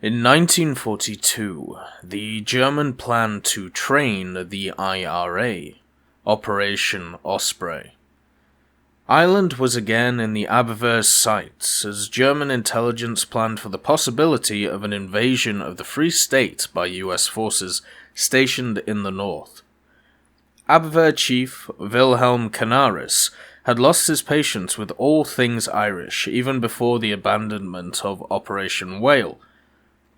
In 1942, the German planned to train the IRA, Operation Osprey. Ireland was again in the Aberver's sights as German intelligence planned for the possibility of an invasion of the Free State by US forces stationed in the north. Aberver chief Wilhelm Canaris had lost his patience with all things Irish even before the abandonment of Operation Whale,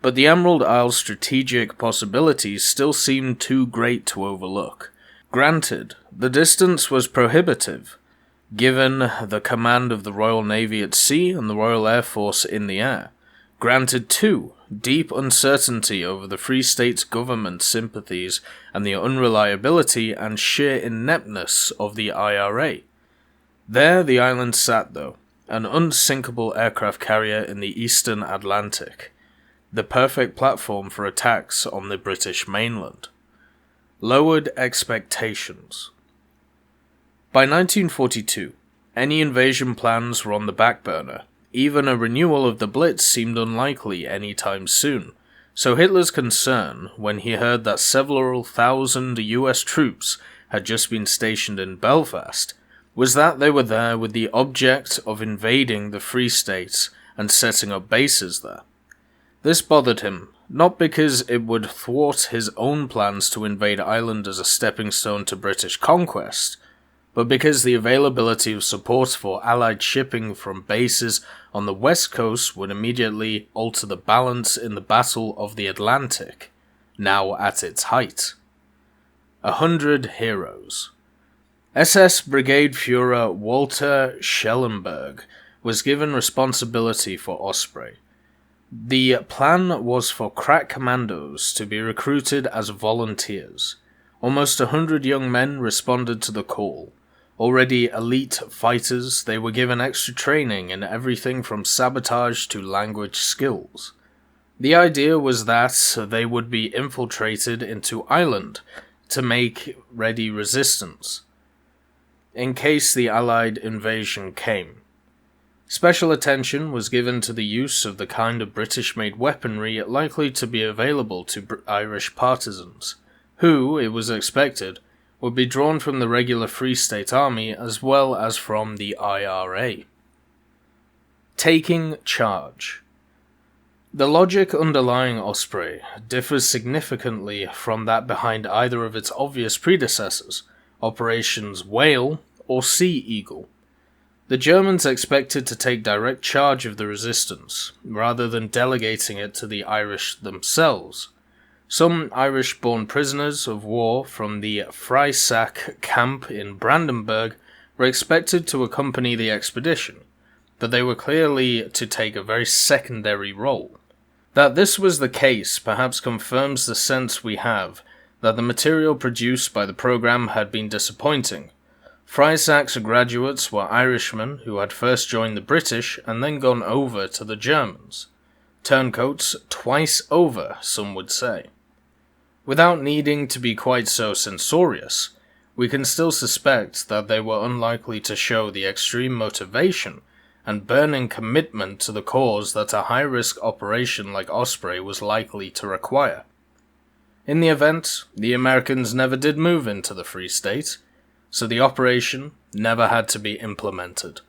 but the Emerald Isle's strategic possibilities still seemed too great to overlook. Granted, the distance was prohibitive, given the command of the Royal Navy at sea and the Royal Air Force in the air. Granted, too, deep uncertainty over the Free State's government sympathies and the unreliability and sheer ineptness of the IRA. There the island sat, though, an unsinkable aircraft carrier in the eastern Atlantic, the perfect platform for attacks on the British mainland. Lowered expectations. By 1942, any invasion plans were on the back burner. Even a renewal of the Blitz seemed unlikely any time soon, so Hitler's concern, when he heard that several thousand US troops had just been stationed in Belfast, was that they were there with the object of invading the Free States and setting up bases there. This bothered him, not because it would thwart his own plans to invade Ireland as a stepping stone to British conquest, but because the availability of support for Allied shipping from bases on the west coast would immediately alter the balance in the Battle of the Atlantic, now at its height. 100 heroes. SS Brigade Führer Walter Schellenberg was given responsibility for Osprey. The plan was for crack commandos to be recruited as volunteers. Almost 100 young men responded to the call. Already elite fighters, they were given extra training in everything from sabotage to language skills. The idea was that they would be infiltrated into Ireland to make ready resistance, in case the Allied invasion came. Special attention was given to the use of the kind of British-made weaponry likely to be available to Irish partisans, who, it was expected, would be drawn from the regular Free State Army as well as from the IRA. Taking charge. The logic underlying Osprey differs significantly from that behind either of its obvious predecessors, Operations Whale or Sea Eagle. The Germans expected to take direct charge of the resistance, rather than delegating it to the Irish themselves. Some Irish-born prisoners of war from the Freisack camp in Brandenburg were expected to accompany the expedition, but they were clearly to take a very secondary role. That this was the case perhaps confirms the sense we have that the material produced by the program had been disappointing. Freisack's graduates were Irishmen who had first joined the British and then gone over to the Germans. Turncoats twice over, some would say. Without needing to be quite so censorious, we can still suspect that they were unlikely to show the extreme motivation and burning commitment to the cause that a high-risk operation like Osprey was likely to require. In the event, the Americans never did move into the Free State, so the operation never had to be implemented.